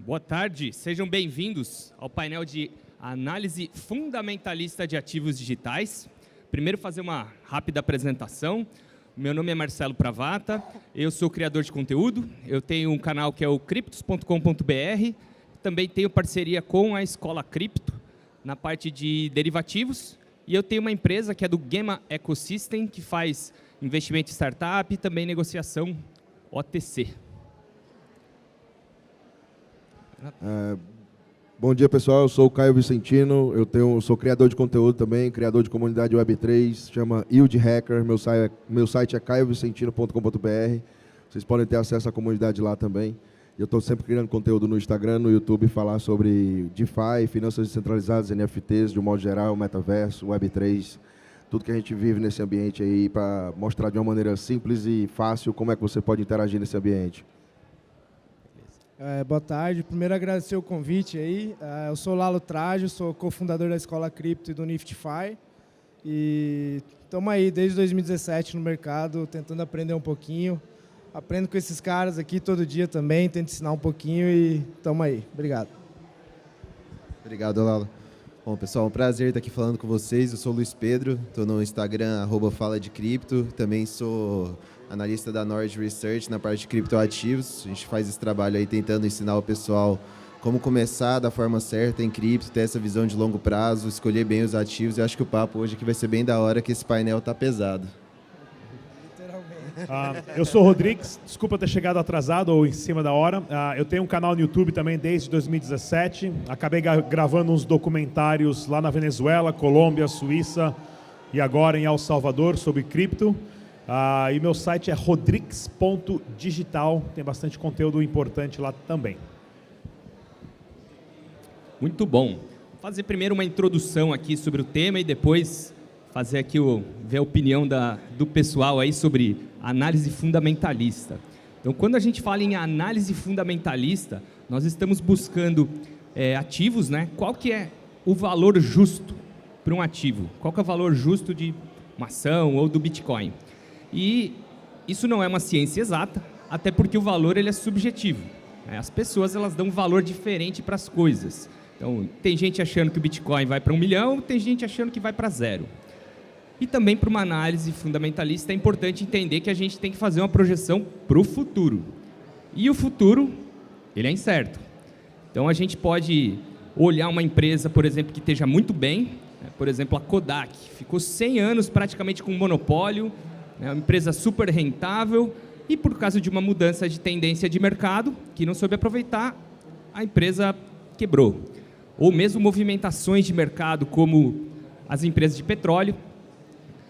Boa tarde, sejam bem-vindos ao painel de análise fundamentalista de ativos digitais. Primeiro, fazer uma rápida apresentação. Meu nome é Marcelo Pravata, eu sou criador de conteúdo, eu tenho um canal que é o criptos.com.br, também tenho parceria com a Escola Cripto na parte de derivativos, e eu tenho uma empresa que é do Gema Ecosystem, que faz investimento em startup e também negociação OTC. Bom dia, pessoal. Eu sou o Caio Vicentino. Eu sou criador de conteúdo também, criador de comunidade Web3, chama Yield Hacker. Meu site é caiovicentino.com.br. Vocês podem ter acesso à comunidade lá também. Eu estou sempre criando conteúdo no Instagram, no YouTube, falar sobre DeFi, finanças descentralizadas, NFTs, de um modo geral, metaverso, Web3, tudo que a gente vive nesse ambiente aí, para mostrar de uma maneira simples e fácil como é que você pode interagir nesse ambiente. Boa tarde. Primeiro, agradecer o convite aí. Eu sou Lalo Trajo, sou cofundador da Escola Cripto e do NiftyFi. E estamos aí desde 2017 no mercado, tentando aprender um pouquinho. Aprendo com esses caras aqui todo dia também, tento ensinar um pouquinho e estamos aí. Obrigado. Obrigado, Lalo. Bom, pessoal, um prazer estar aqui falando com vocês. Eu sou o Luiz Pedro, estou no Instagram, @fala-de-cripto. Também sou analista da Nord Research na parte de criptoativos. A gente faz esse trabalho aí tentando ensinar o pessoal como começar da forma certa em cripto, ter essa visão de longo prazo, escolher bem os ativos. Eu acho que o papo hoje aqui vai ser bem da hora, que esse painel tá pesado. Eu sou o Rodrigues, desculpa ter chegado atrasado ou em cima da hora. Eu tenho um canal no YouTube também desde 2017. Acabei gravando uns documentários lá na Venezuela, Colômbia, Suíça e agora em El Salvador sobre cripto. E meu site é rodrigues.digital, tem bastante conteúdo importante lá também. Muito bom. Vou fazer primeiro uma introdução aqui sobre o tema e depois fazer aqui ver a opinião do pessoal aí sobre análise fundamentalista. Então, quando a gente fala em análise fundamentalista, nós estamos buscando ativos, né? Qual que é o valor justo para um ativo? Qual que é o valor justo de uma ação ou do Bitcoin? E isso não é uma ciência exata, até porque o valor ele é subjetivo. As pessoas elas dão um valor diferente para as coisas. Então, tem gente achando que o Bitcoin vai para 1 milhão, tem gente achando que vai para 0. E também para uma análise fundamentalista é importante entender que a gente tem que fazer uma projeção para o futuro. E o futuro, ele é incerto. Então, a gente pode olhar uma empresa, por exemplo, que esteja muito bem, por exemplo, a Kodak, ficou 100 anos praticamente com monopólio, uma empresa super rentável, e por causa de uma mudança de tendência de mercado, que não soube aproveitar, a empresa quebrou. Ou mesmo movimentações de mercado, como as empresas de petróleo,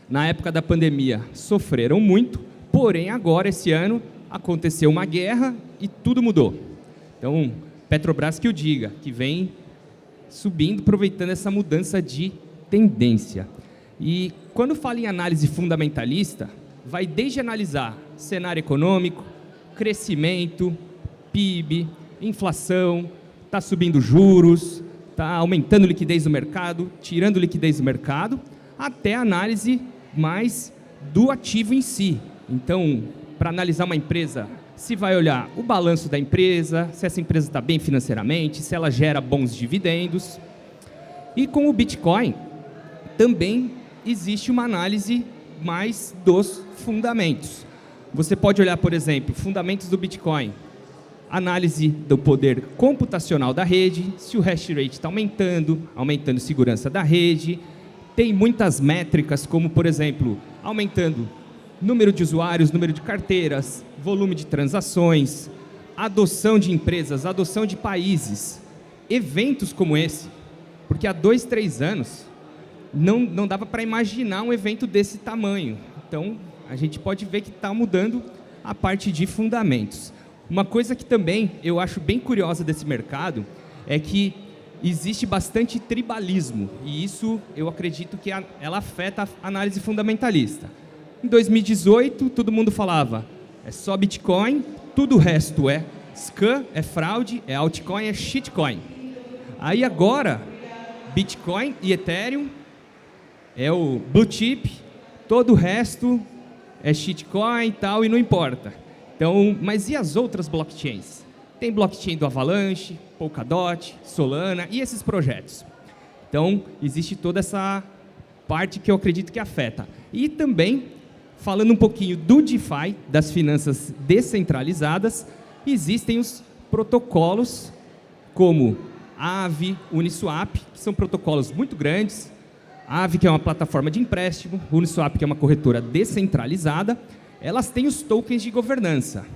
na época da pandemia, sofreram muito, porém agora, esse ano, aconteceu uma guerra e tudo mudou. Então, Petrobras que o diga, que vem subindo, aproveitando essa mudança de tendência. E quando fala em análise fundamentalista, vai desde analisar cenário econômico, crescimento, PIB, inflação, está subindo juros, está aumentando liquidez do mercado, tirando liquidez do mercado, até a análise mais do ativo em si. Então, para analisar uma empresa, se vai olhar o balanço da empresa, se essa empresa está bem financeiramente, se ela gera bons dividendos. E com o Bitcoin, também existe uma análise mais dos fundamentos. Você pode olhar, por exemplo, fundamentos do Bitcoin, análise do poder computacional da rede, se o hash rate está aumentando segurança da rede. Tem muitas métricas, como, por exemplo, aumentando número de usuários, número de carteiras, volume de transações, adoção de empresas, adoção de países, eventos como esse, porque há 2, 3 anos não dava para imaginar um evento desse tamanho. Então, a gente pode ver que está mudando a parte de fundamentos. Uma coisa que também eu acho bem curiosa desse mercado é que existe bastante tribalismo, e isso eu acredito que ela afeta a análise fundamentalista. Em 2018, todo mundo falava, é só Bitcoin, tudo o resto é scam, é fraude, é altcoin, é shitcoin. Aí agora, Bitcoin e Ethereum é o blue chip, todo o resto é shitcoin e tal, e não importa. Então, mas e as outras blockchains? Tem blockchain do Avalanche, Polkadot, Solana e esses projetos. Então, existe toda essa parte que eu acredito que afeta. E também, falando um pouquinho do DeFi, das finanças descentralizadas, existem os protocolos como Aave, Uniswap, que são protocolos muito grandes. Aave, que é uma plataforma de empréstimo, Uniswap, que é uma corretora descentralizada, elas têm os tokens de governança.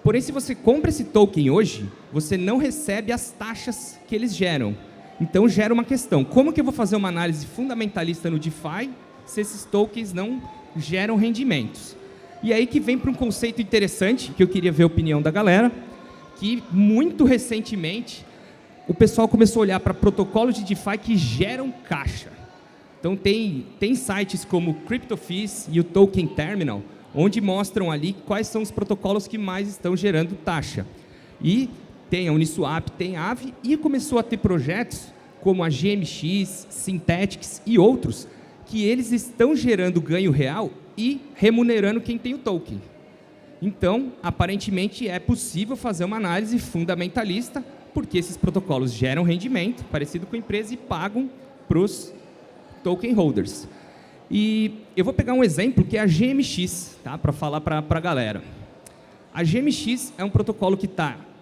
Porém, se você compra esse token hoje, você não recebe as taxas que eles geram. Então, gera uma questão. Como que eu vou fazer uma análise fundamentalista no DeFi se esses tokens não geram rendimentos? E aí que vem para um conceito interessante, que eu queria ver a opinião da galera, que muito recentemente o pessoal começou a olhar para protocolos de DeFi que geram caixa. Então, tem sites como CryptoFees e o Token Terminal, onde mostram ali quais são os protocolos que mais estão gerando taxa. E tem a Uniswap, tem a Aave, e começou a ter projetos como a GMX, Synthetix e outros, que eles estão gerando ganho real e remunerando quem tem o token. Então, aparentemente, é possível fazer uma análise fundamentalista, porque esses protocolos geram rendimento, parecido com a empresa, e pagam para os token holders. E eu vou pegar um exemplo que é a GMX, tá? Para falar para a galera. A GMX é um protocolo que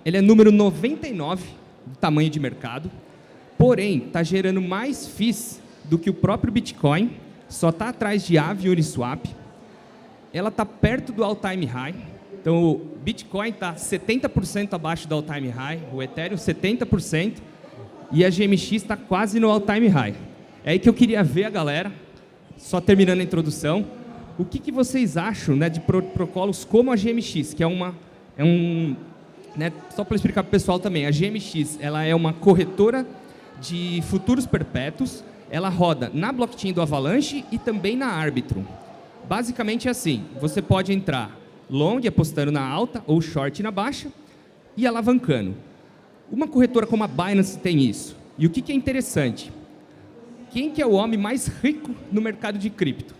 ele é número 99 do tamanho de mercado, porém está gerando mais FIIs do que o próprio Bitcoin, só está atrás de Aave e Uniswap. Ela está perto do all-time high, então o Bitcoin está 70% abaixo do all-time high, o Ethereum 70%, e a GMX está quase no all-time high. É aí que eu queria ver a galera, só terminando a introdução, o que vocês acham, né, de protocolos como a GMX, que né, só para explicar para o pessoal também, a GMX ela é uma corretora de futuros perpétuos, ela roda na blockchain do Avalanche e também na Arbitrum. Basicamente é assim, você pode entrar long, apostando na alta, ou short na baixa, e alavancando. Uma corretora como a Binance tem isso. E o que é interessante? Quem que é o homem mais rico no mercado de cripto?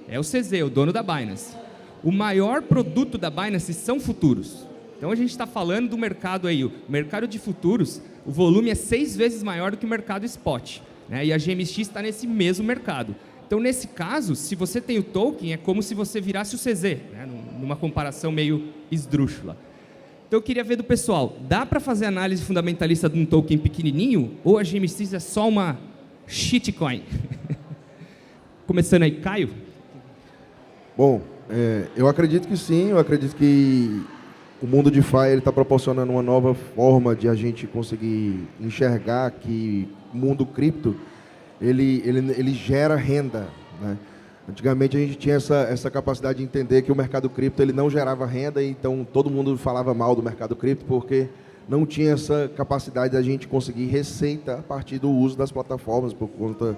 É o CZ, o dono da Binance. O maior produto da Binance são futuros. Então a gente está falando do mercado aí, o mercado de futuros, o volume é 6 vezes maior do que o mercado spot, né? E a GMX está nesse mesmo mercado. Então nesse caso, se você tem o token, é como se você virasse o CZ, né? Numa comparação meio esdrúxula. Então eu queria ver do pessoal, dá para fazer análise fundamentalista de um token pequenininho ou a GMX é só uma shitcoin? Começando aí, Caio? Bom, eu acredito que sim, eu acredito que o mundo DeFi está proporcionando uma nova forma de a gente conseguir enxergar que o mundo cripto, ele gera renda, né? Antigamente a gente tinha essa capacidade de entender que o mercado cripto ele não gerava renda, então todo mundo falava mal do mercado cripto porque não tinha essa capacidade da gente conseguir receita a partir do uso das plataformas, por conta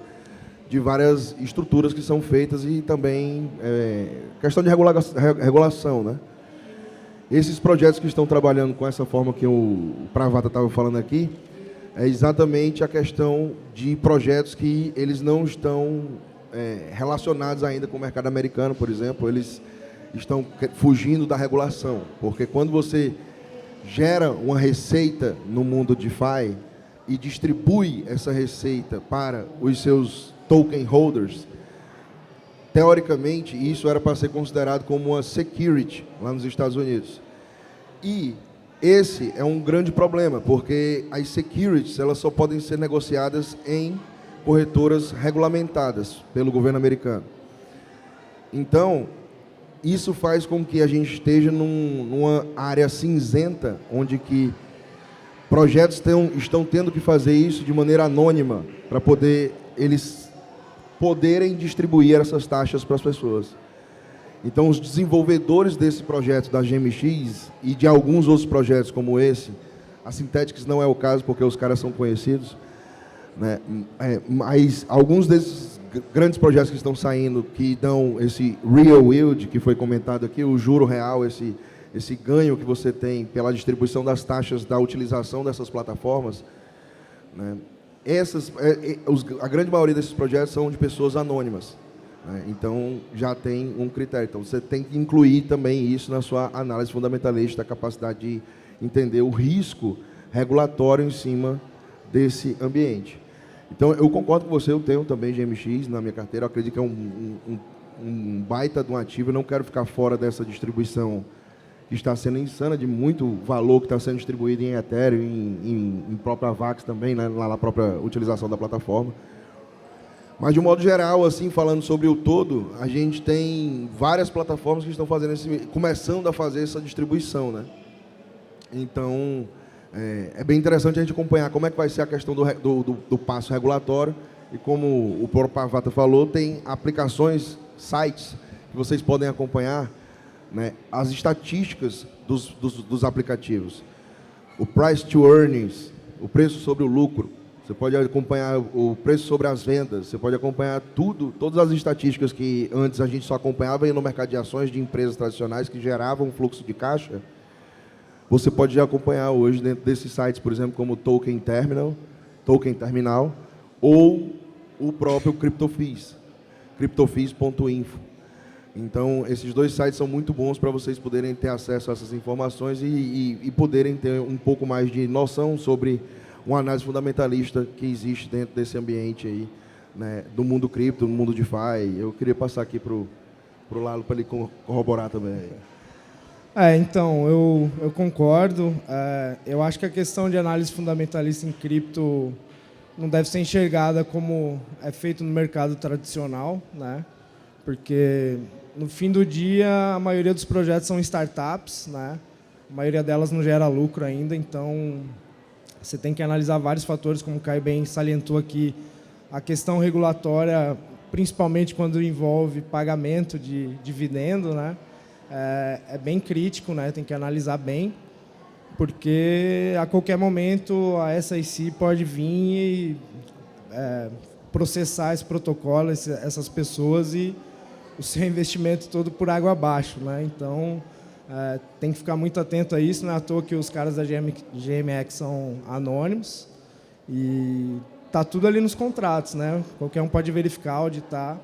de várias estruturas que são feitas e também questão de regulação, né? Esses projetos que estão trabalhando com essa forma que o Pravata estava falando aqui, é exatamente a questão de projetos que eles não estão relacionados ainda com o mercado americano, por exemplo, eles estão fugindo da regulação, porque quando você gera uma receita no mundo DeFi e distribui essa receita para os seus token holders, teoricamente, isso era para ser considerado como uma security lá nos Estados Unidos. E esse é um grande problema, porque as securities elas só podem ser negociadas em corretoras regulamentadas pelo governo americano. Então, isso faz com que a gente esteja numa área cinzenta, onde que projetos estão tendo que fazer isso de maneira anônima, para eles poderem distribuir essas taxas para as pessoas. Então, os desenvolvedores desse projeto da GMX e de alguns outros projetos como esse, a Synthetix não é o caso, porque os caras são conhecidos, né? Mas alguns desses grandes projetos que estão saindo, que dão esse real yield, que foi comentado aqui, o juro real, esse ganho que você tem pela distribuição das taxas da utilização dessas plataformas, né? A grande maioria desses projetos são de pessoas anônimas, né? Então, já tem um critério. Então, você tem que incluir também isso na sua análise fundamentalista, a capacidade de entender o risco regulatório em cima desse ambiente. Então, eu concordo com você, eu tenho também GMX na minha carteira, eu acredito que é um baita de um ativo, eu não quero ficar fora dessa distribuição que está sendo insana, de muito valor que está sendo distribuído em Ethereum, em própria VAX também, né, lá na própria utilização da plataforma. Mas, de um modo geral, assim, falando sobre o todo, a gente tem várias plataformas que estão fazendo começando a fazer essa distribuição, né? Então, é bem interessante a gente acompanhar como é que vai ser a questão do passo regulatório. E como o próprio Pavata falou, tem aplicações, sites, que vocês podem acompanhar, né, as estatísticas dos aplicativos. O price to earnings, o preço sobre o lucro. Você pode acompanhar o preço sobre as vendas. Você pode acompanhar todas as estatísticas que antes a gente só acompanhava no mercado de ações de empresas tradicionais que geravam um fluxo de caixa. Você pode já acompanhar hoje dentro desses sites, por exemplo, como o Token Terminal, ou o próprio CryptoFees, cryptofees.info. Então, esses dois sites são muito bons para vocês poderem ter acesso a essas informações e poderem ter um pouco mais de noção sobre uma análise fundamentalista que existe dentro desse ambiente aí, né, do mundo cripto, do mundo DeFi. Eu queria passar aqui para o Lalo para ele corroborar também. Então, eu concordo. Eu acho que a questão de análise fundamentalista em cripto não deve ser enxergada como é feito no mercado tradicional, né? Porque, no fim do dia, a maioria dos projetos são startups, né? A maioria delas não gera lucro ainda, então você tem que analisar vários fatores, como o Caio bem salientou aqui, a questão regulatória, principalmente quando envolve pagamento de dividendo, né? É bem crítico, né? Tem que analisar bem, porque a qualquer momento a SEC pode vir e processar esse protocolo, essas pessoas, e o seu investimento todo por água abaixo, né? Então, tem que ficar muito atento a isso. Não é à toa que os caras da GMX são anônimos e tá tudo ali nos contratos, né? Qualquer um pode verificar, auditar.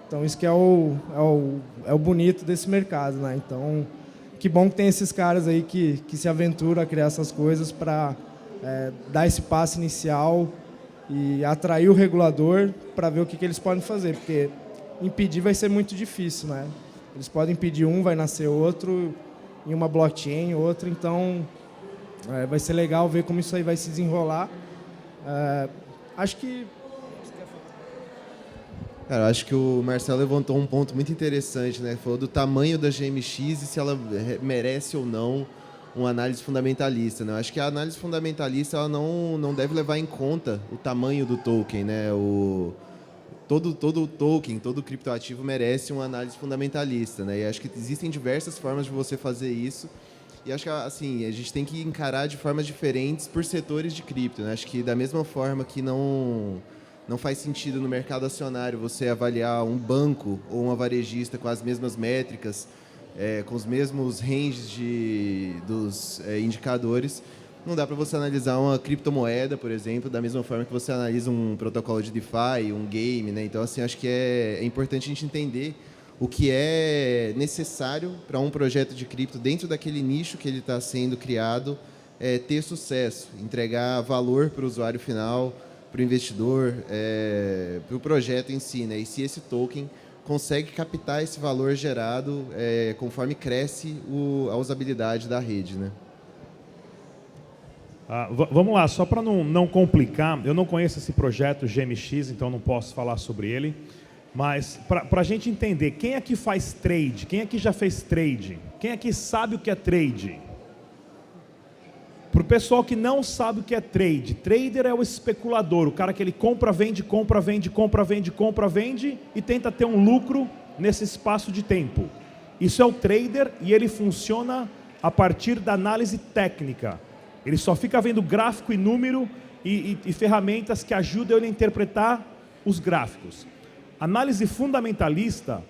Então, isso que é o bonito desse mercado, né? Então, que bom que tem esses caras aí que se aventuram a criar essas coisas para dar esse passo inicial e atrair o regulador para ver o que eles podem fazer, porque impedir vai ser muito difícil, né? Eles podem impedir um, vai nascer outro, em uma blockchain, outra, então vai ser legal ver como isso aí vai se desenrolar. Acho que... Cara, acho que o Marcelo levantou um ponto muito interessante, né? Falou do tamanho da GMX e se ela merece ou não uma análise fundamentalista, né? Acho que a análise fundamentalista ela não deve levar em conta o tamanho do token, né? Todo token, todo criptoativo merece uma análise fundamentalista, né? E acho que existem diversas formas de você fazer isso. E acho que assim, a gente tem que encarar de formas diferentes por setores de cripto, né? Acho que da mesma forma que não faz sentido no mercado acionário você avaliar um banco ou uma varejista com as mesmas métricas, com os mesmos ranges dos indicadores, não dá para você analisar uma criptomoeda, por exemplo, da mesma forma que você analisa um protocolo de DeFi, um game, né? Então, assim, acho que é importante a gente entender o que é necessário para um projeto de cripto dentro daquele nicho que ele está sendo criado ter sucesso, entregar valor para o usuário final, para o investidor, para o projeto em si, né? E se esse token consegue captar esse valor gerado conforme cresce a usabilidade da rede, né? Vamos lá, só para não complicar, eu não conheço esse projeto GMX, então não posso falar sobre ele, mas para a gente entender, quem aqui faz trade? Quem aqui já fez trade? Quem aqui sabe o que é trade? Para o pessoal que não sabe o que é trade, trader é o especulador, o cara que ele compra, vende, compra, vende, compra, vende, compra, vende e tenta ter um lucro nesse espaço de tempo. Isso é o trader e ele funciona a partir da análise técnica. Ele só fica vendo gráfico e número e ferramentas que ajudam ele a interpretar os gráficos. Análise fundamentalista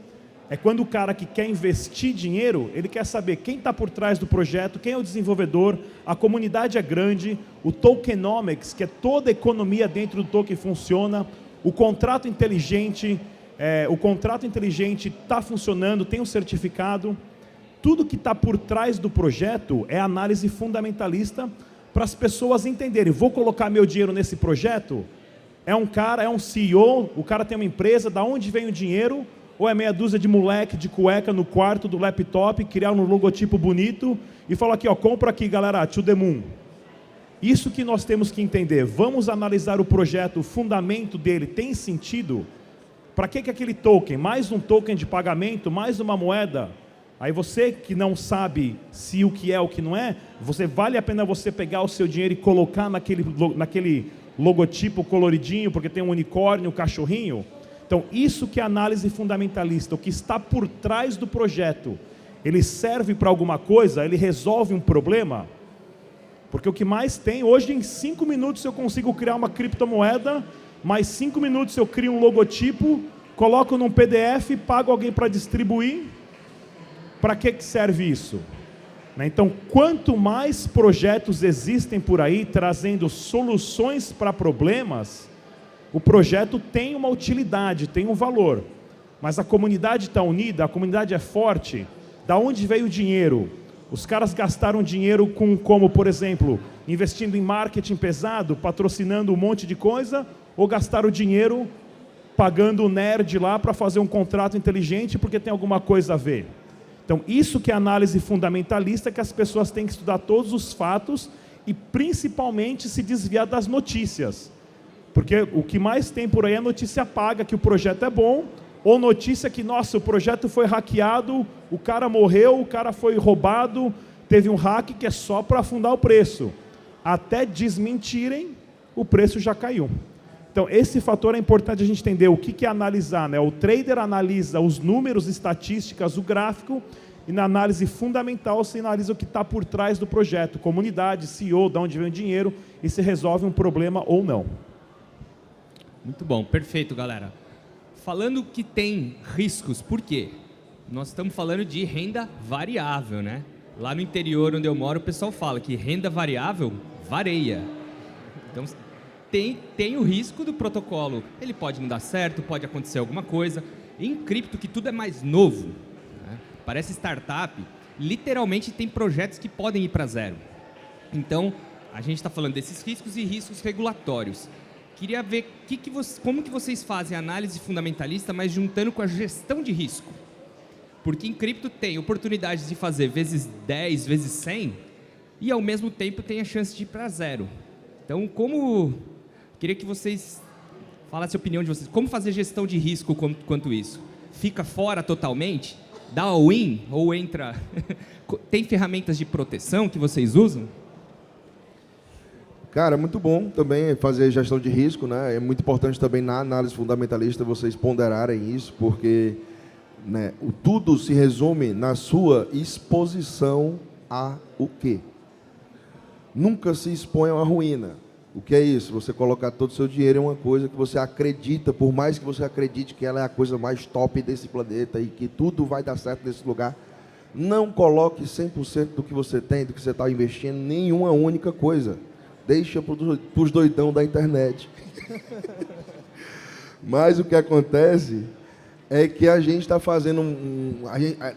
é quando o cara que quer investir dinheiro, ele quer saber quem está por trás do projeto, quem é o desenvolvedor, a comunidade é grande, o tokenomics, que é toda a economia dentro do token funciona, o contrato inteligente está funcionando, tem um certificado. tudo que está por trás do projeto é análise fundamentalista para as pessoas entenderem. Vou colocar meu dinheiro nesse projeto? É um cara, é um CEO, o cara tem uma empresa, da onde vem o dinheiro? Ou é meia dúzia de moleque de cueca no quarto do laptop, criar um logotipo bonito e falar aqui, ó, compra aqui, galera, to the moon. Isso que nós temos que entender. Vamos analisar o projeto, o fundamento dele tem sentido? Para que aquele token? Mais um token de pagamento? Mais uma moeda? Aí você que não sabe se o que é ou o que não é, vale a pena você pegar o seu dinheiro e colocar naquele logotipo coloridinho, porque tem um unicórnio, um cachorrinho? Então, isso que é análise fundamentalista, o que está por trás do projeto, ele serve para alguma coisa? Ele resolve um problema? Porque o que mais tem, hoje em 5 minutos eu consigo criar uma criptomoeda, mais 5 minutos eu crio um logotipo, coloco num PDF, pago alguém para distribuir. Para que serve isso? Então, quanto mais projetos existem por aí, trazendo soluções para problemas, o projeto tem uma utilidade, tem um valor. Mas a comunidade está unida, a comunidade é forte. Da onde veio o dinheiro? Os caras gastaram dinheiro como, por exemplo, investindo em marketing pesado, patrocinando um monte de coisa, ou gastaram dinheiro pagando o nerd lá para fazer um contrato inteligente porque tem alguma coisa a ver? Então, isso que é análise fundamentalista, que as pessoas têm que estudar todos os fatos e, principalmente, se desviar das notícias. Porque o que mais tem por aí é notícia paga, que o projeto é bom, ou notícia que, nossa, o projeto foi hackeado, o cara morreu, o cara foi roubado, teve um hack que é só para afundar o preço. Até desmentirem, o preço já caiu. Então, esse fator é importante a gente entender o que é analisar, né? O trader analisa os números, estatísticas, o gráfico, e na análise fundamental se analisa o que está por trás do projeto, comunidade, CEO, de onde vem o dinheiro, e se resolve um problema ou não. Muito bom, perfeito, galera. Falando que tem riscos, por quê? Nós estamos falando de renda variável, né? Lá no interior onde eu moro, o pessoal fala que renda variável vareia. Então, tem o risco do protocolo. Ele pode não dar certo, pode acontecer alguma coisa. Em cripto, que tudo é mais novo, né? Parece startup, literalmente tem projetos que podem ir para zero. Então, a gente está falando desses riscos e riscos regulatórios. Queria ver como que vocês fazem a análise fundamentalista, mas juntando com a gestão de risco. Porque em cripto tem oportunidades de fazer vezes 10, vezes 100, e ao mesmo tempo tem a chance de ir para zero. Então, queria que vocês falassem a opinião de vocês. Como fazer gestão de risco quanto isso? Fica fora totalmente? Dá all-in ou entra? Tem ferramentas de proteção que vocês usam? Cara, muito bom também fazer gestão de risco, né? É muito importante também na análise fundamentalista vocês ponderarem isso, porque, né, tudo se resume na sua exposição a o quê? Nunca se exponham à ruína. O que é isso? Você colocar todo o seu dinheiro em uma coisa que você acredita, por mais que você acredite que ela é a coisa mais top desse planeta e que tudo vai dar certo nesse lugar, não coloque 100% do que você tem, do que você está investindo, em nenhuma única coisa. Deixa para os doidão da internet. Mas o que acontece é que a gente está fazendo,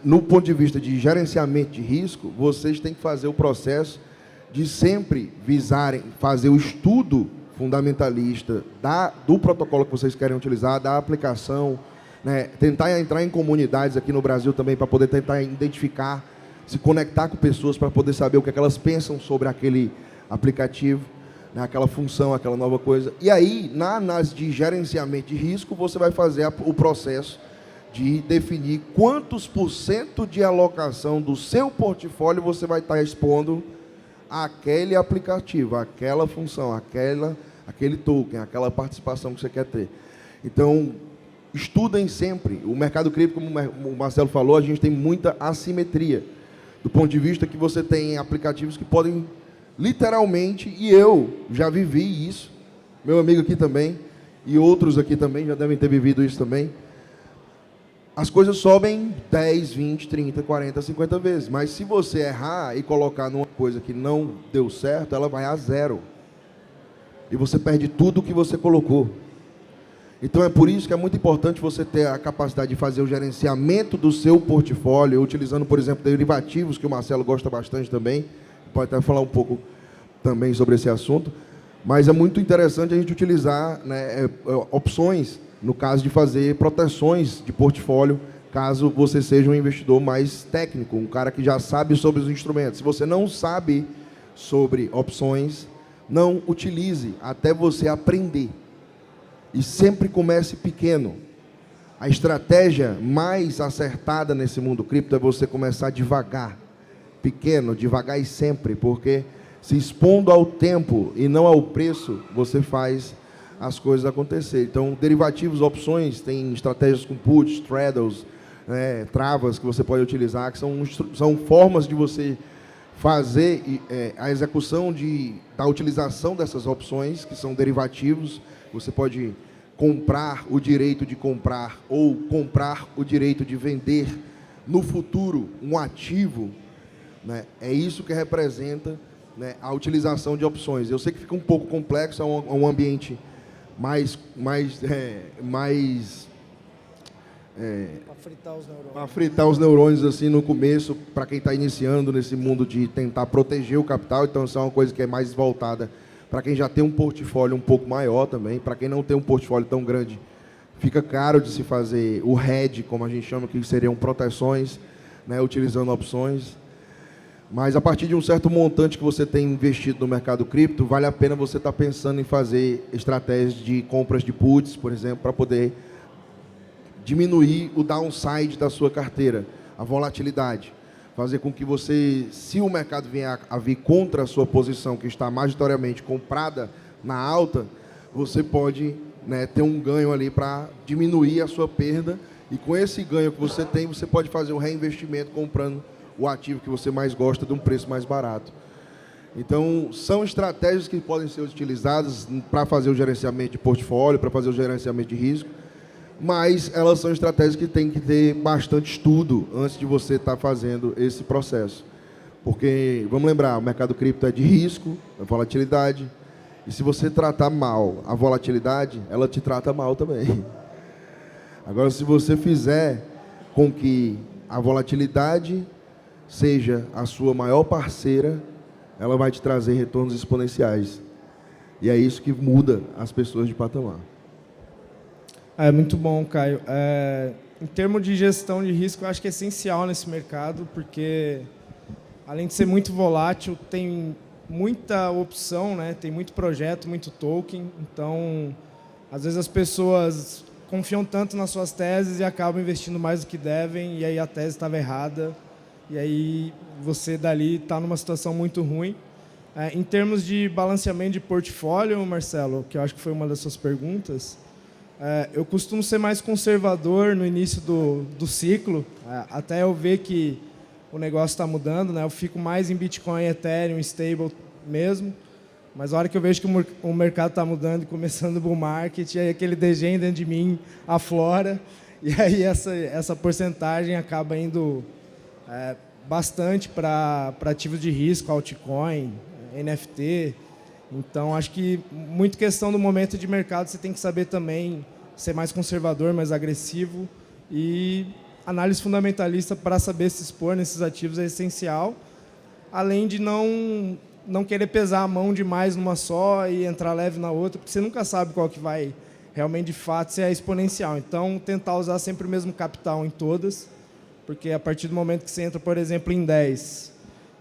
no ponto de vista de gerenciamento de risco, vocês têm que fazer o processo de sempre visarem fazer o estudo fundamentalista do protocolo que vocês querem utilizar, da aplicação, né? Tentar entrar em comunidades aqui no Brasil também para poder tentar identificar, se conectar com pessoas para poder saber o que é que elas pensam sobre aquele aplicativo, né? Aquela função, aquela nova coisa. E aí, na análise de gerenciamento de risco, você vai fazer o processo de definir quantos % de alocação do seu portfólio você vai estar expondo aquele aplicativo, aquela função, aquele token, aquela participação que você quer ter. Então, estudem sempre. O mercado cripto, como o Marcelo falou, a gente tem muita assimetria, do ponto de vista que você tem aplicativos que podem, literalmente, e eu já vivi isso, meu amigo aqui também, e outros aqui também já devem ter vivido isso também. As coisas sobem 10, 20, 30, 40, 50 vezes. Mas se você errar e colocar numa coisa que não deu certo, ela vai a zero. E você perde tudo o que você colocou. Então é por isso que é muito importante você ter a capacidade de fazer o gerenciamento do seu portfólio, utilizando, por exemplo, derivativos, que o Marcelo gosta bastante também, pode até falar um pouco também sobre esse assunto, mas é muito interessante a gente utilizar, né, opções, no caso de fazer proteções de portfólio, caso você seja um investidor mais técnico, um cara que já sabe sobre os instrumentos. Se você não sabe sobre opções, não utilize até você aprender. E sempre comece pequeno. A estratégia mais acertada nesse mundo cripto é você começar devagar, pequeno, devagar e sempre, porque se expondo ao tempo e não ao preço, você faz as coisas acontecer. Então, derivativos, opções, tem estratégias com puts, straddles, travas que você pode utilizar, que são formas de você fazer a execução da utilização dessas opções, que são derivativos. Você pode comprar o direito de comprar ou comprar o direito de vender no futuro um ativo, né? É isso que representa, né, a utilização de opções. Eu sei que fica um pouco complexo, é um ambiente mais para fritar os neurônios assim no começo, para quem está iniciando nesse mundo de tentar proteger o capital. Então, isso é uma coisa que é mais voltada para quem já tem um portfólio um pouco maior também. Para quem não tem um portfólio tão grande, fica caro de se fazer o hedge, como a gente chama, que seriam proteções, né, utilizando opções. Mas a partir de um certo montante que você tem investido no mercado cripto, vale a pena você estar pensando em fazer estratégias de compras de puts, por exemplo, para poder diminuir o downside da sua carteira, a volatilidade. Fazer com que você, se o mercado vier a vir contra a sua posição, que está majoritariamente comprada na alta, você pode, né, ter um ganho ali para diminuir a sua perda, e com esse ganho que você tem, você pode fazer um reinvestimento comprando o ativo que você mais gosta de um preço mais barato. Então, são estratégias que podem ser utilizadas para fazer o gerenciamento de portfólio, para fazer o gerenciamento de risco, mas elas são estratégias que têm que ter bastante estudo antes de você estar fazendo esse processo. Porque, vamos lembrar, o mercado cripto é de risco, é volatilidade, e se você tratar mal a volatilidade, ela te trata mal também. Agora, se você fizer com que a volatilidade seja a sua maior parceira, ela vai te trazer retornos exponenciais. E é isso que muda as pessoas de patamar. É muito bom, Caio. Em termos de gestão de risco, eu acho que é essencial nesse mercado, porque, além de ser muito volátil, tem muita opção, né? Tem muito projeto, muito token. Então, às vezes as pessoas confiam tanto nas suas teses e acabam investindo mais do que devem, e aí a tese estava errada, e aí você dali está numa situação muito ruim. Em termos de balanceamento de portfólio, Marcelo, que eu acho que foi uma das suas perguntas, eu costumo ser mais conservador no início do ciclo, até eu ver que o negócio está mudando, né? Eu fico mais em Bitcoin, Ethereum, stable mesmo, mas a hora que eu vejo que o mercado está mudando e começando o bull market, aí aquele degen dentro de mim aflora, e aí essa porcentagem acaba indo bastante para ativos de risco, altcoin, NFT. Então, acho que muito questão do momento de mercado, você tem que saber também ser mais conservador, mais agressivo, e análise fundamentalista para saber se expor nesses ativos é essencial, além de não querer pesar a mão demais numa só e entrar leve na outra, porque você nunca sabe qual que vai realmente, de fato, ser exponencial. Então, tentar usar sempre o mesmo capital em todas, porque a partir do momento que você entra, por exemplo, em 10,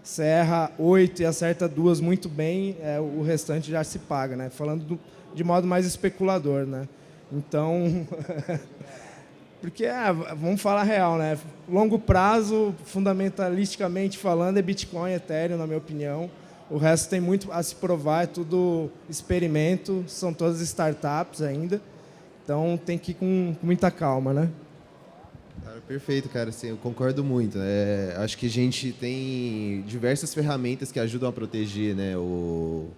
você erra 8 e acerta 2 muito bem, o restante já se paga, né? Falando de modo mais especulador, né? Então, porque, vamos falar real, né? Longo prazo, fundamentalisticamente falando, é Bitcoin, Ethereum, na minha opinião. O resto tem muito a se provar, é tudo experimento, são todas startups ainda. Então, tem que ir com muita calma, né? Perfeito, cara. Assim, eu concordo muito. Acho que a gente tem diversas ferramentas que ajudam a proteger, né, o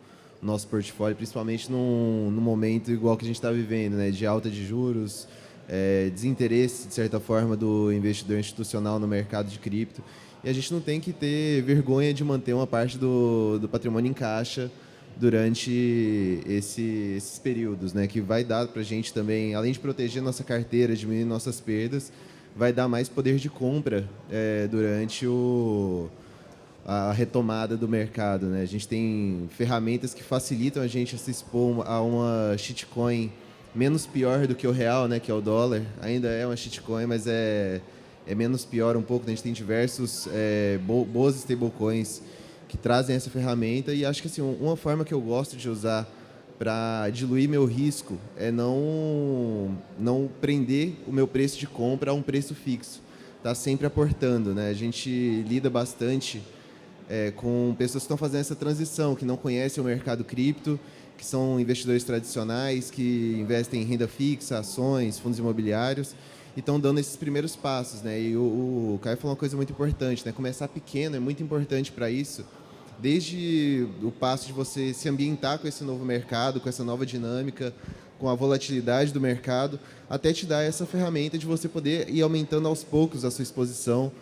nosso portfólio, principalmente num momento igual que a gente está vivendo, né, de alta de juros, desinteresse, de certa forma, do investidor institucional no mercado de cripto. E a gente não tem que ter vergonha de manter uma parte do patrimônio em caixa, durante esses períodos, né? Que vai dar para a gente também, além de proteger nossa carteira, diminuir nossas perdas, vai dar mais poder de compra durante a retomada do mercado, né? A gente tem ferramentas que facilitam a gente a se expor a uma shitcoin menos pior do que o real, né? Que é o dólar. Ainda é uma shitcoin, mas é menos pior um pouco. A gente tem diversos boas stablecoins que trazem essa ferramenta, e acho que assim, uma forma que eu gosto de usar para diluir meu risco é não prender o meu preço de compra a um preço fixo. Tá sempre aportando, né? A gente lida bastante com pessoas que estão fazendo essa transição, que não conhecem o mercado cripto, que são investidores tradicionais, que investem em renda fixa, ações, fundos imobiliários, e estão dando esses primeiros passos, né? E o Caio falou uma coisa muito importante, né? Começar pequeno é muito importante para isso, desde o passo de você se ambientar com esse novo mercado, com essa nova dinâmica, com a volatilidade do mercado, até te dar essa ferramenta de você poder ir aumentando aos poucos a sua exposição,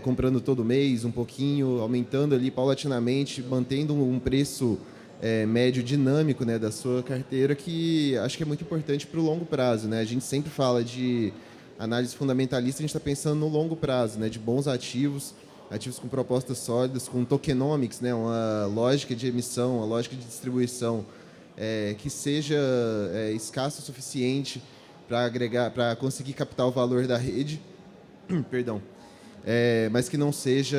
comprando todo mês um pouquinho, aumentando ali paulatinamente, mantendo um preço médio dinâmico, né, da sua carteira, que acho que é muito importante para o longo prazo, né? A gente sempre fala de análise fundamentalista, a gente está pensando no longo prazo, né, de bons ativos com propostas sólidas, com tokenomics, né, uma lógica de emissão, uma lógica de distribuição que seja escassa o suficiente para agregar, para conseguir captar o valor da rede, perdão, mas que não seja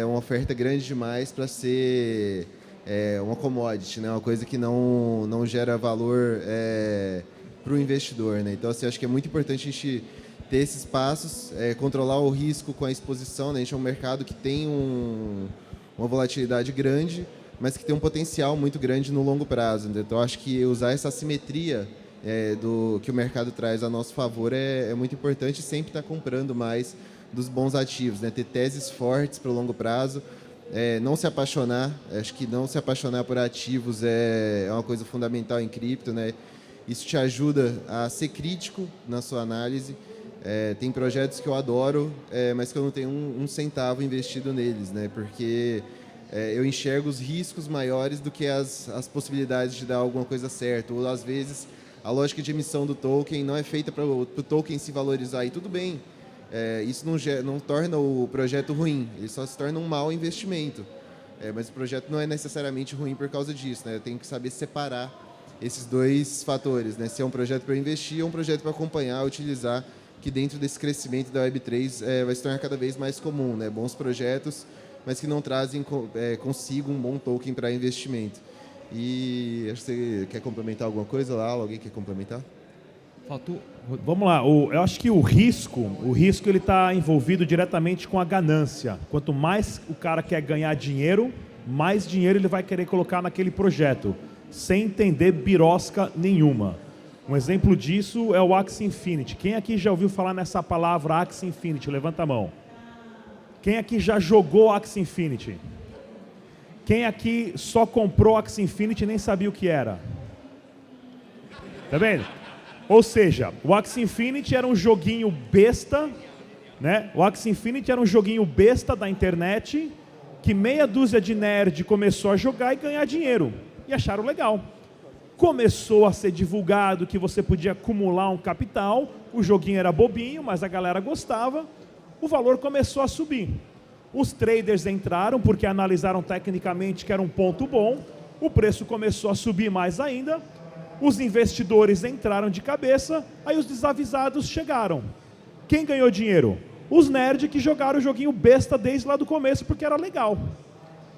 uma oferta grande demais para ser uma commodity, né, uma coisa que não gera valor para o investidor, né? Então, assim, acho que é muito importante a gente ter esses passos, controlar o risco com a exposição, né? A gente é um mercado que tem uma volatilidade grande, mas que tem um potencial muito grande no longo prazo, né? Então, acho que usar essa assimetria que o mercado traz a nosso favor é muito importante, e sempre estar comprando mais dos bons ativos, né? Ter teses fortes para o longo prazo, não se apaixonar, acho que não se apaixonar por ativos é uma coisa fundamental em cripto, né? Isso te ajuda a ser crítico na sua análise. Tem projetos que eu adoro, mas que eu não tenho um centavo investido neles, né? Porque eu enxergo os riscos maiores do que as possibilidades de dar alguma coisa certa. Ou, às vezes, a lógica de emissão do token não é feita para o token se valorizar. E tudo bem, isso não torna o projeto ruim, ele só se torna um mau investimento. Mas o projeto não é necessariamente ruim por causa disso, né? Eu tenho que saber separar esses dois fatores, né? Se é um projeto para investir ou um projeto para acompanhar, utilizar, que dentro desse crescimento da Web3 vai se tornar cada vez mais comum, né? Bons projetos, mas que não trazem consigo um bom token para investimento. E acho que você quer complementar alguma coisa lá? Alguém quer complementar? Faltou. Vamos lá. Eu acho que o risco ele está envolvido diretamente com a ganância. Quanto mais o cara quer ganhar dinheiro, mais dinheiro ele vai querer colocar naquele projeto, sem entender birosca nenhuma. Um exemplo disso é o Axie Infinity. Quem aqui já ouviu falar nessa palavra Axie Infinity? Levanta a mão. Quem aqui já jogou Axie Infinity? Quem aqui só comprou Axie Infinity e nem sabia o que era? Tá vendo? Ou seja, o Axie Infinity era um joguinho besta, né? O Axie Infinity era um joguinho besta da internet que meia dúzia de nerd começou a jogar e ganhar dinheiro. E acharam legal. Começou a ser divulgado que você podia acumular um capital, o joguinho era bobinho, mas a galera gostava, o valor começou a subir. Os traders entraram porque analisaram tecnicamente que era um ponto bom, o preço começou a subir mais ainda, os investidores entraram de cabeça, aí os desavisados chegaram. Quem ganhou dinheiro? Os nerds que jogaram o joguinho besta desde lá do começo porque era legal.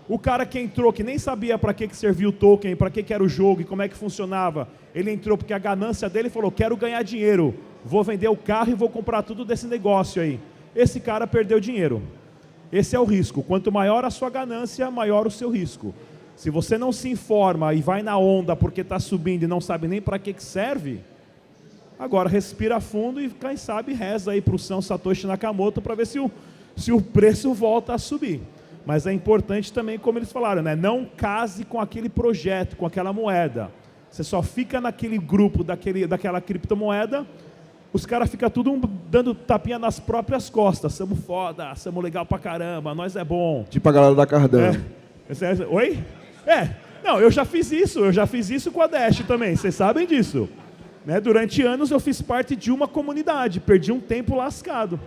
O cara que entrou, que nem sabia para que servia o token, para que era o jogo e como é que funcionava, ele entrou porque a ganância dele falou, quero ganhar dinheiro, vou vender o carro e vou comprar tudo desse negócio aí. Esse cara perdeu dinheiro. Esse é o risco. Quanto maior a sua ganância, maior o seu risco. Se você não se informa e vai na onda porque está subindo e não sabe nem para que serve, agora respira fundo e, quem sabe, reza aí para o São Satoshi Nakamoto para ver se o preço volta a subir. Mas é importante também, como eles falaram, né? Não case com aquele projeto, com aquela moeda. Você só fica naquele grupo daquela criptomoeda, os caras ficam tudo dando tapinha nas próprias costas. Somos foda, somos legal pra caramba, nós é bom. Tipo a galera da Cardano. Oi? Não, eu já fiz isso com a Dash também, vocês sabem disso. Né? Durante anos eu fiz parte de uma comunidade, perdi um tempo lascado.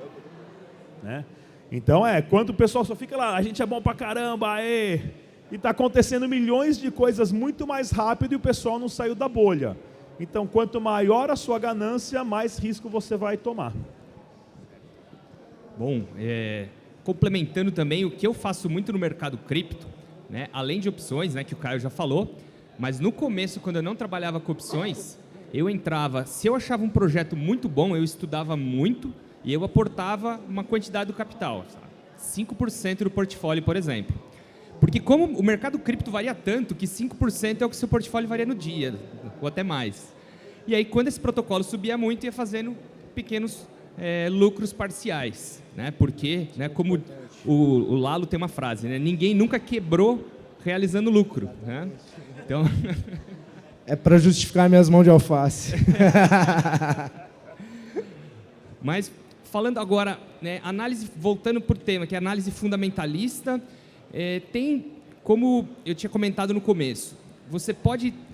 Né? Então quando o pessoal só fica lá, a gente é bom pra caramba, aê! E está acontecendo milhões de coisas muito mais rápido e o pessoal não saiu da bolha. Então, quanto maior a sua ganância, mais risco você vai tomar. Bom, complementando também o que eu faço muito no mercado cripto, né, além de opções, né, que o Caio já falou, mas no começo, quando eu não trabalhava com opções, eu entrava, se eu achava um projeto muito bom, eu estudava muito e eu aportava uma quantidade do capital, sabe? 5% do portfólio, por exemplo. Porque como o mercado cripto varia tanto, que 5% é o que seu portfólio varia no dia, ou até mais. E aí, quando esse protocolo subia muito, ia fazendo pequenos lucros parciais, né? Porque, né, como o Lalo tem uma frase, né? Ninguém nunca quebrou realizando lucro, né? Então... É para justificar minhas mãos de alface. Mas, falando agora, né, análise, voltando para o tema, que é análise fundamentalista, tem, como eu tinha comentado no começo,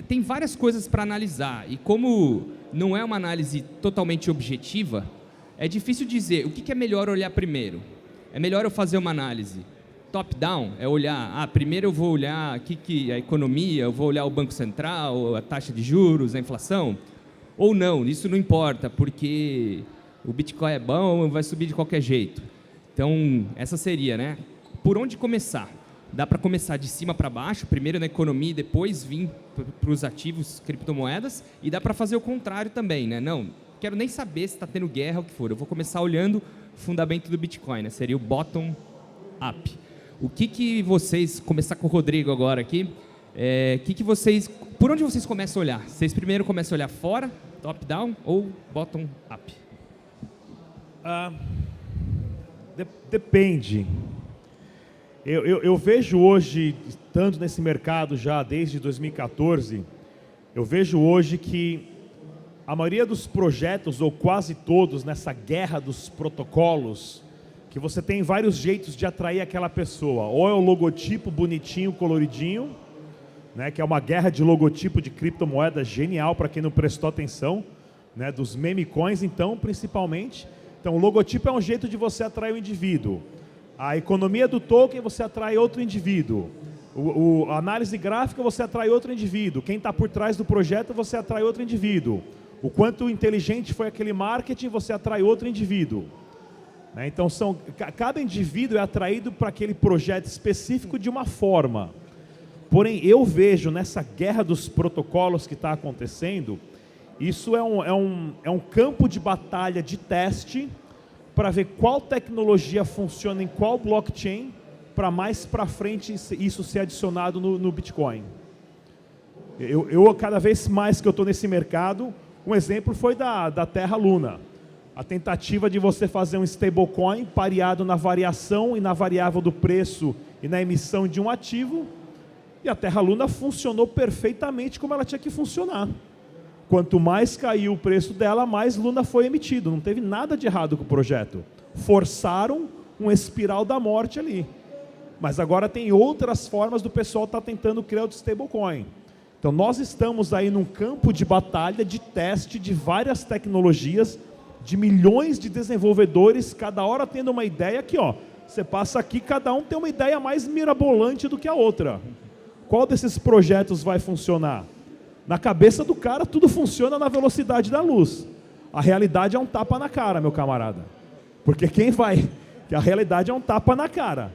tem várias coisas para analisar, e como não é uma análise totalmente objetiva, é difícil dizer o que é melhor olhar primeiro. É melhor eu fazer uma análise top-down, é olhar, primeiro eu vou olhar a economia, eu vou olhar o Banco Central, a taxa de juros, a inflação, ou não, isso não importa, porque o Bitcoin é bom, vai subir de qualquer jeito. Então, essa seria, né? Por onde começar? Dá para começar de cima para baixo, primeiro na economia e depois vir para os ativos criptomoedas, e dá para fazer o contrário também, né? Não, quero nem saber se está tendo guerra ou o que for, eu vou começar olhando o fundamento do Bitcoin, né? Seria o bottom up. O que vocês, começar com o Rodrigo agora aqui, por onde vocês começam a olhar? Vocês primeiro começam a olhar fora, top down ou bottom up? Depende. Eu vejo hoje, estando nesse mercado já desde 2014, eu vejo hoje que a maioria dos projetos, ou quase todos, nessa guerra dos protocolos, que você tem vários jeitos de atrair aquela pessoa. Ou é o logotipo bonitinho, coloridinho, né, que é uma guerra de logotipo de criptomoeda genial para quem não prestou atenção, né, dos meme coins, então, principalmente. Então, o logotipo é um jeito de você atrair o indivíduo. A economia do token, você atrai outro indivíduo. A análise gráfica, você atrai outro indivíduo. Quem está por trás do projeto, você atrai outro indivíduo. O quanto inteligente foi aquele marketing, você atrai outro indivíduo. Então, cada indivíduo é atraído para aquele projeto específico de uma forma. Porém, eu vejo nessa guerra dos protocolos que está acontecendo, isso é um campo de batalha de teste para ver qual tecnologia funciona em qual blockchain, para mais para frente isso ser adicionado no Bitcoin. Eu cada vez mais que eu estou nesse mercado, um exemplo foi da Terra Luna. A tentativa de você fazer um stablecoin pareado na variação e na variável do preço e na emissão de um ativo, e a Terra Luna funcionou perfeitamente como ela tinha que funcionar. Quanto mais caiu o preço dela, mais Luna foi emitido. Não teve nada de errado com o projeto. Forçaram um espiral da morte ali. Mas agora tem outras formas do pessoal estar tentando criar o stablecoin. Então nós estamos aí num campo de batalha, de teste de várias tecnologias, de milhões de desenvolvedores, cada hora tendo uma ideia aqui, ó. Você passa aqui, cada um tem uma ideia mais mirabolante do que a outra. Qual desses projetos vai funcionar? Na cabeça do cara, tudo funciona na velocidade da luz. A realidade é um tapa na cara, meu camarada. Porque a realidade é um tapa na cara.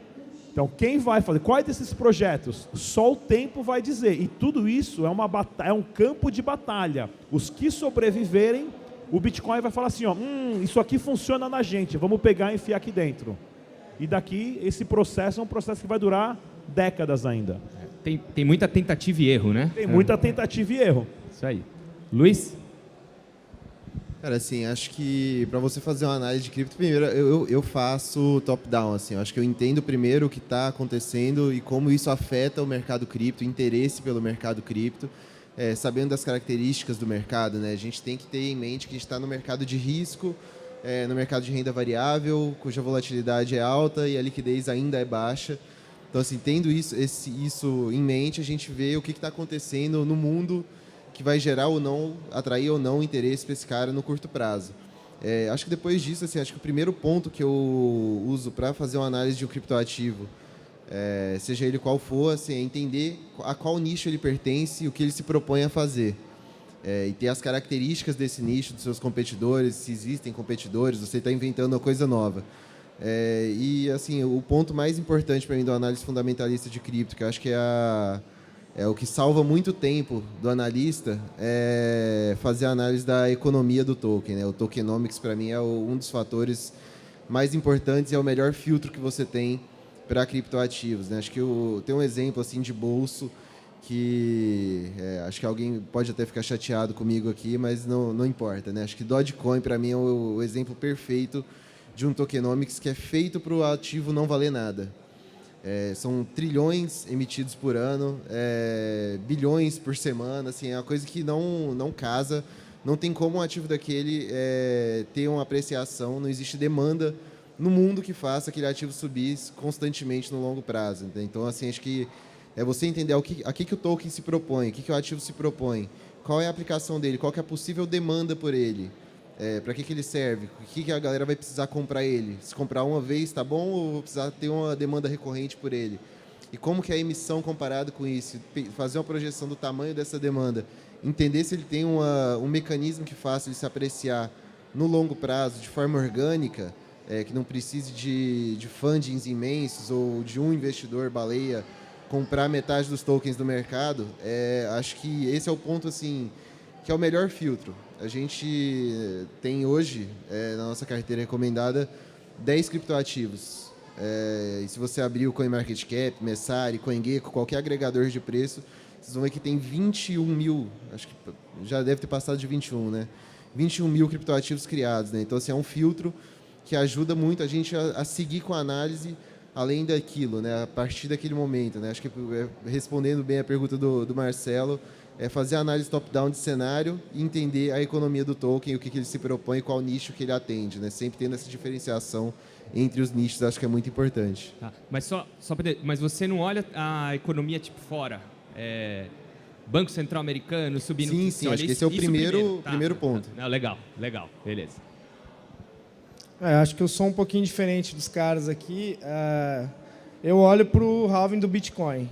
Então, quem vai fazer? Quais desses projetos? Só o tempo vai dizer. E tudo isso é um campo de batalha. Os que sobreviverem, o Bitcoin vai falar assim, ó, isso aqui funciona na gente, vamos pegar e enfiar aqui dentro. E daqui, esse processo é um processo que vai durar décadas ainda. Tem muita tentativa e erro, né? Tem muita tentativa e erro. Isso aí. Luiz? Cara, assim, acho que para você fazer uma análise de cripto, primeiro eu faço top-down, assim. Eu acho que eu entendo primeiro o que está acontecendo e como isso afeta o mercado cripto, o interesse pelo mercado cripto, sabendo das características do mercado, né? A gente tem que ter em mente que a gente está no mercado de risco, no mercado de renda variável, cuja volatilidade é alta e a liquidez ainda é baixa. Então, assim, tendo isso em mente, a gente vê o que está acontecendo no mundo que vai gerar ou não, atrair ou não interesse para esse cara no curto prazo. Acho que depois disso, assim, acho que o primeiro ponto que eu uso para fazer uma análise de um criptoativo, seja ele qual for, assim, é entender a qual nicho ele pertence e o que ele se propõe a fazer. E ter as características desse nicho, dos seus competidores, se existem competidores, você está inventando uma coisa nova. E assim, o ponto mais importante para mim da análise fundamentalista de cripto, que eu acho que é o que salva muito tempo do analista, é fazer a análise da economia do token, né? O tokenomics, para mim, é um dos fatores mais importantes e é o melhor filtro que você tem para criptoativos, né? Acho que tem um exemplo assim, de bolso que acho que alguém pode até ficar chateado comigo aqui, mas não importa, né? Acho que Dogecoin, para mim, é o exemplo perfeito de um tokenomics que é feito para o ativo não valer nada. São trilhões emitidos por ano, bilhões por semana, assim, é uma coisa que não casa, não tem como um ativo daquele ter uma apreciação, não existe demanda no mundo que faça aquele ativo subir constantemente no longo prazo. Então, assim, acho que é você entender a que o token se propõe, o que o ativo se propõe, qual é a aplicação dele, qual que é a possível demanda por ele, para que ele serve, o que a galera vai precisar comprar ele. Se comprar uma vez, tá bom, ou vou precisar ter uma demanda recorrente por ele? E como que é a emissão comparado com isso? Fazer uma projeção do tamanho dessa demanda, entender se ele tem um mecanismo que faça ele se apreciar no longo prazo, de forma orgânica, que não precise de fundings imensos ou de um investidor baleia comprar metade dos tokens do mercado. Acho que esse é o ponto, assim, que é o melhor filtro. A gente tem hoje, na nossa carteira recomendada, 10 criptoativos. E se você abrir o CoinMarketCap, Messari, CoinGecko, qualquer agregador de preço, vocês vão ver que tem 21 mil, acho que já deve ter passado de 21, né? 21 mil criptoativos criados, né? Então, assim, é um filtro que ajuda muito a gente a seguir com a análise além daquilo, né? A partir daquele momento, né? Acho que, respondendo bem a pergunta do Marcelo, fazer a análise top-down de cenário e entender a economia do token, o que ele se propõe e qual nicho que ele atende, né? Sempre tendo essa diferenciação entre os nichos, acho que é muito importante. Tá. Mas mas você não olha a economia tipo fora? Banco Central Americano subindo... Sim, acho que esse é o primeiro ponto. Não, legal, beleza. Acho que eu sou um pouquinho diferente dos caras aqui. Eu olho para o halving do Bitcoin.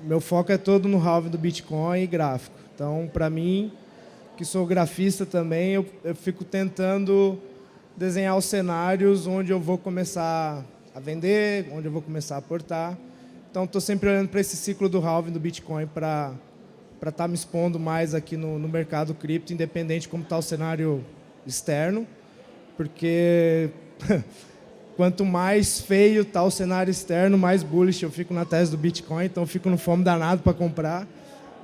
Meu foco é todo no halving do Bitcoin e gráfico. Então, para mim, que sou grafista também, eu fico tentando desenhar os cenários onde eu vou começar a vender, onde eu vou começar a aportar. Então, estou sempre olhando para esse ciclo do halving do Bitcoin para estar me expondo mais aqui no mercado cripto, independente de como está o cenário externo, porque quanto mais feio está o cenário externo, mais bullish eu fico na tese do Bitcoin, então eu fico no fome danado para comprar.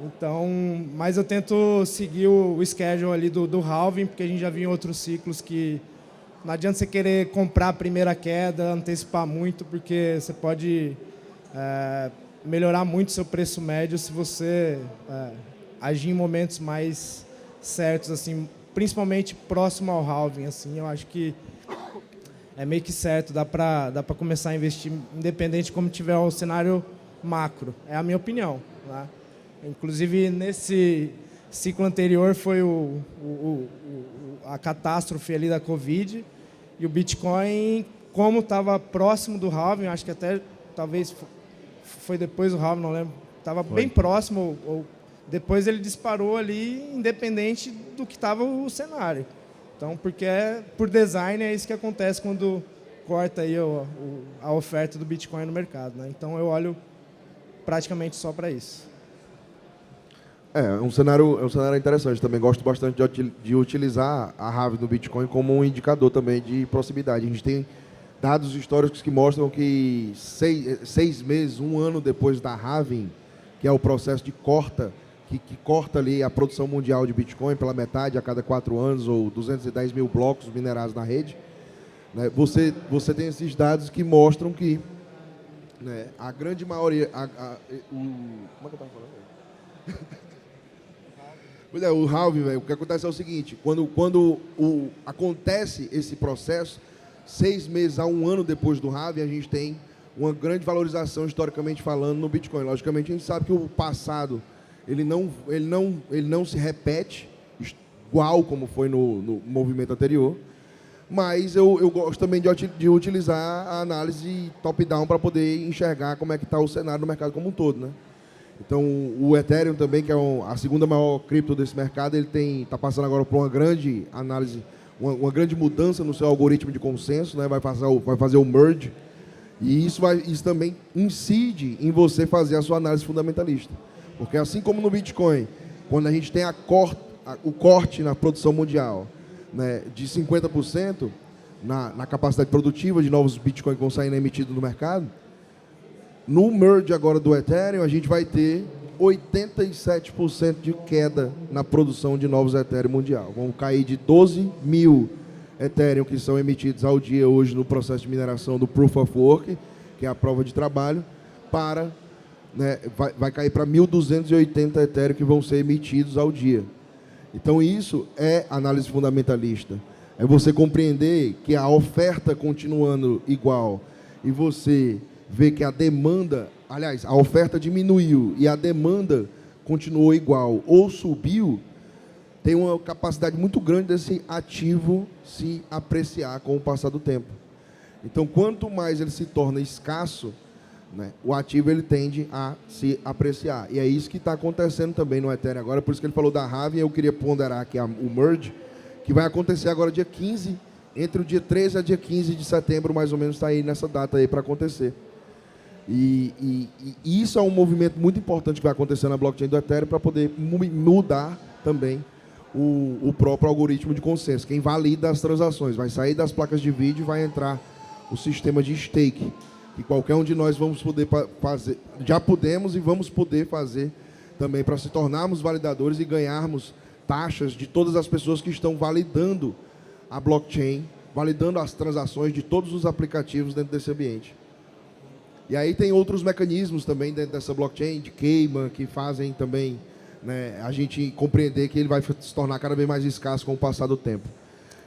Então, mas eu tento seguir o schedule ali do halving, porque a gente já viu em outros ciclos que não adianta você querer comprar a primeira queda, antecipar muito, porque você pode melhorar muito seu preço médio se você agir em momentos mais certos, assim, principalmente próximo ao halving, assim, eu acho que é meio que certo, dá para começar a investir, independente de como tiver o cenário macro. É a minha opinião, né? Inclusive, nesse ciclo anterior foi a catástrofe ali da Covid, e o Bitcoin, como estava próximo do halving, acho que até talvez foi depois do halving, não lembro, estava bem próximo, ou depois ele disparou ali, independente do que estava o cenário. Então, porque por design é isso que acontece quando corta aí a oferta do Bitcoin no mercado, né? Então, eu olho praticamente só para isso. É um cenário interessante. Também gosto bastante de utilizar a halving do Bitcoin como um indicador também de proximidade. A gente tem dados históricos que mostram que 6 meses, 1 ano depois da halving, que é o processo de corta, que corta ali a produção mundial de Bitcoin pela metade a cada 4 anos, ou 210 mil blocos minerados na rede, né? Você tem esses dados que mostram que, né, a grande maioria... como é que eu estava falando? Pois o halving, velho, o que acontece é o seguinte, quando acontece esse processo, 6 meses a 1 ano depois do halving, a gente tem uma grande valorização, historicamente falando, no Bitcoin. Logicamente, a gente sabe que o passado ele não se repete igual como foi no movimento anterior, mas eu gosto também de utilizar a análise top-down para poder enxergar como é que está o cenário do mercado como um todo, né? Então, o Ethereum também, que é a segunda maior cripto desse mercado, ele está passando agora por uma grande análise, uma grande mudança no seu algoritmo de consenso, né? Vai fazer o merge, e isso também incide em você fazer a sua análise fundamentalista. Porque assim como no Bitcoin, quando a gente tem o corte na produção mundial, né, de 50% na capacidade produtiva de novos Bitcoin que vão saindo emitidos no mercado, no merge agora do Ethereum, a gente vai ter 87% de queda na produção de novos Ethereum mundial. Vão cair de 12 mil Ethereum que são emitidos ao dia hoje no processo de mineração do Proof of Work, que é a prova de trabalho, para, né, vai cair para 1.280 Ethereum que vão ser emitidos ao dia. Então isso é análise fundamentalista. É você compreender que a oferta continuando igual e você ver que a demanda, aliás, a oferta diminuiu e a demanda continuou igual ou subiu, tem uma capacidade muito grande desse ativo se apreciar com o passar do tempo. Então, quanto mais ele se torna escasso, né, o ativo ele tende a se apreciar. E é isso que está acontecendo também no Ethereum agora, por isso que ele falou da halving, eu queria ponderar aqui o merge, que vai acontecer agora dia 15, entre o dia 13 a dia 15 de setembro, mais ou menos, está aí nessa data aí para acontecer. E isso é um movimento muito importante que vai acontecer na blockchain do Ethereum para poder mudar também o próprio algoritmo de consenso. Quem valida as transações vai sair das placas de vídeo e vai entrar o sistema de stake, que qualquer um de nós vamos poder fazer, já podemos e vamos poder fazer também para se tornarmos validadores e ganharmos taxas de todas as pessoas que estão validando a blockchain, validando as transações de todos os aplicativos dentro desse ambiente. E aí tem outros mecanismos também dentro dessa blockchain, de queima, que fazem também, né, a gente compreender que ele vai se tornar cada vez mais escasso com o passar do tempo.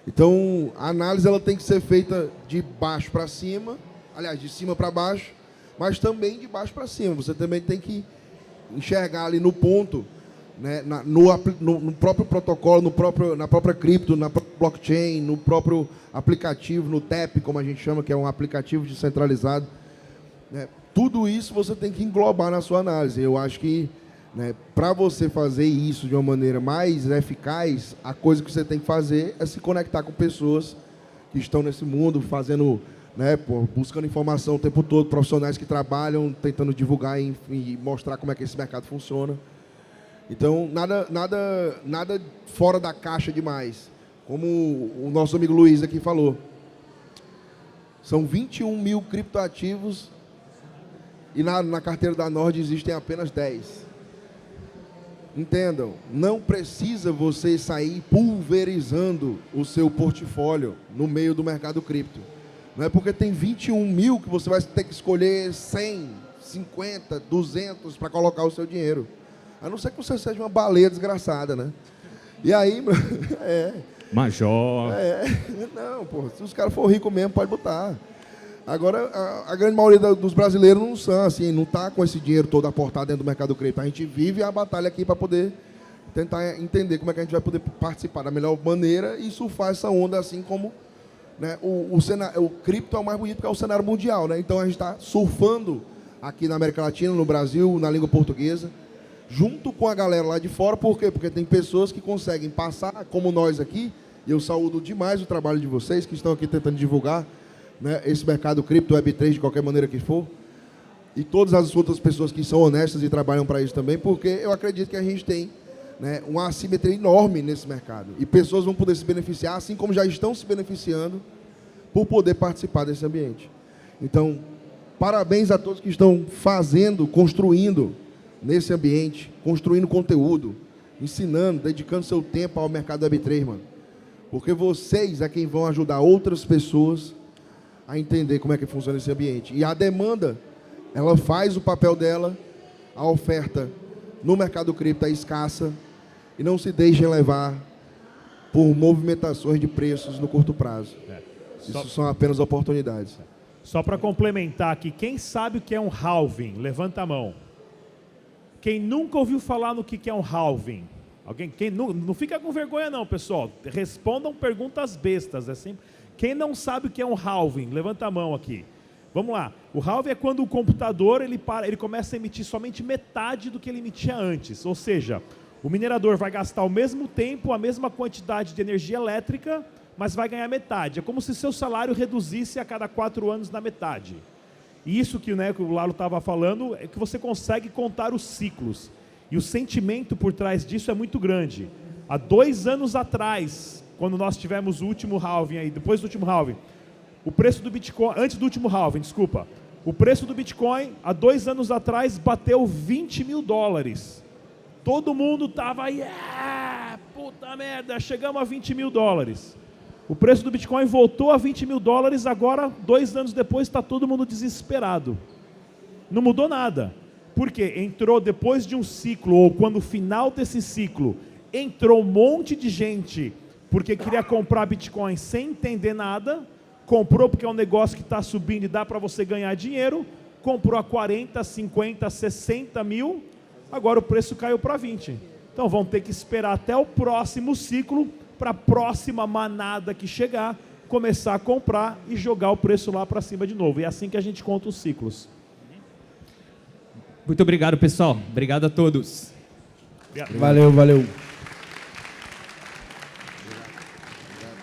Então, a análise ela tem que ser feita de baixo para cima, aliás, de cima para baixo, mas também de baixo para cima. Você também tem que enxergar ali no ponto, né, no próprio protocolo, na própria cripto, na própria blockchain, no próprio aplicativo, no TAP, como a gente chama, que é um aplicativo descentralizado. Né, tudo isso você tem que englobar na sua análise. Eu acho que, né, para você fazer isso de uma maneira mais eficaz, a coisa que você tem que fazer é se conectar com pessoas que estão nesse mundo, fazendo, né, buscando informação o tempo todo, profissionais que trabalham, tentando divulgar e mostrar como é que esse mercado funciona. Então, nada fora da caixa demais. Como o nosso amigo Luiz aqui falou, são 21 mil criptoativos e na carteira da Nord existem apenas 10. Entendam, não precisa você sair pulverizando o seu portfólio no meio do mercado cripto. Não é porque tem 21 mil que você vai ter que escolher 100, 50, 200 para colocar o seu dinheiro. A não ser que você seja uma baleia desgraçada, né? E aí, Major. Não, pô, se os caras for ricos mesmo, pode botar. Agora, a grande maioria dos brasileiros não são assim, não está com esse dinheiro todo aportado dentro do mercado cripto. A gente vive a batalha aqui para poder tentar entender como é que a gente vai poder participar da melhor maneira e surfar essa onda, assim como, né, o cripto é o mais bonito porque é o cenário mundial, né? Então a gente está surfando aqui na América Latina, no Brasil, na língua portuguesa, junto com a galera lá de fora. Por quê? Porque tem pessoas que conseguem passar, como nós aqui, e eu saúdo demais o trabalho de vocês que estão aqui tentando divulgar, né, esse mercado cripto, Web3, de qualquer maneira que for, e todas as outras pessoas que são honestas e trabalham para isso também, porque eu acredito que a gente tem, né, uma assimetria enorme nesse mercado, e pessoas vão poder se beneficiar, assim como já estão se beneficiando, por poder participar desse ambiente. Então, parabéns a todos que estão construindo nesse ambiente, construindo conteúdo, ensinando, dedicando seu tempo ao mercado Web3, mano, porque vocês é quem vão ajudar outras pessoas a entender como é que funciona esse ambiente. E a demanda, ela faz o papel dela, a oferta no mercado cripto é escassa, e não se deixem levar por movimentações de preços no curto prazo. Isso são apenas oportunidades. Só para complementar aqui, quem sabe o que é um halving? Levanta a mão. Quem nunca ouviu falar no que é um halving? Alguém? Quem não fica com vergonha não, pessoal. Respondam perguntas bestas. É sempre... Quem não sabe o que é um halving? Levanta a mão aqui. Vamos lá. O halving é quando o computador ele começa a emitir somente metade do que ele emitia antes. Ou seja, o minerador vai gastar ao mesmo tempo a mesma quantidade de energia elétrica, mas vai ganhar metade. É como se seu salário reduzisse a cada 4 anos na metade. E isso que o Lalo estava falando é que você consegue contar os ciclos. E o sentimento por trás disso é muito grande. Há 2 anos atrás, quando nós tivemos o último halving aí, depois do último halving, o preço do Bitcoin, antes do último halving, desculpa, o preço do Bitcoin, há 2 anos atrás, bateu $20 mil. Todo mundo estava, puta merda, chegamos a $20 mil. O preço do Bitcoin voltou a $20 mil, agora, 2 anos depois, está todo mundo desesperado. Não mudou nada. Por quê? Entrou depois de um ciclo, ou quando o final desse ciclo, entrou um monte de gente, porque queria comprar Bitcoin sem entender nada, comprou porque é um negócio que está subindo e dá para você ganhar dinheiro, comprou a 40, 50, 60 mil, agora o preço caiu para 20. Então vão ter que esperar até o próximo ciclo, para a próxima manada que chegar, começar a comprar e jogar o preço lá para cima de novo. E é assim que a gente conta os ciclos. Muito obrigado, pessoal. Obrigado a todos. Valeu, valeu.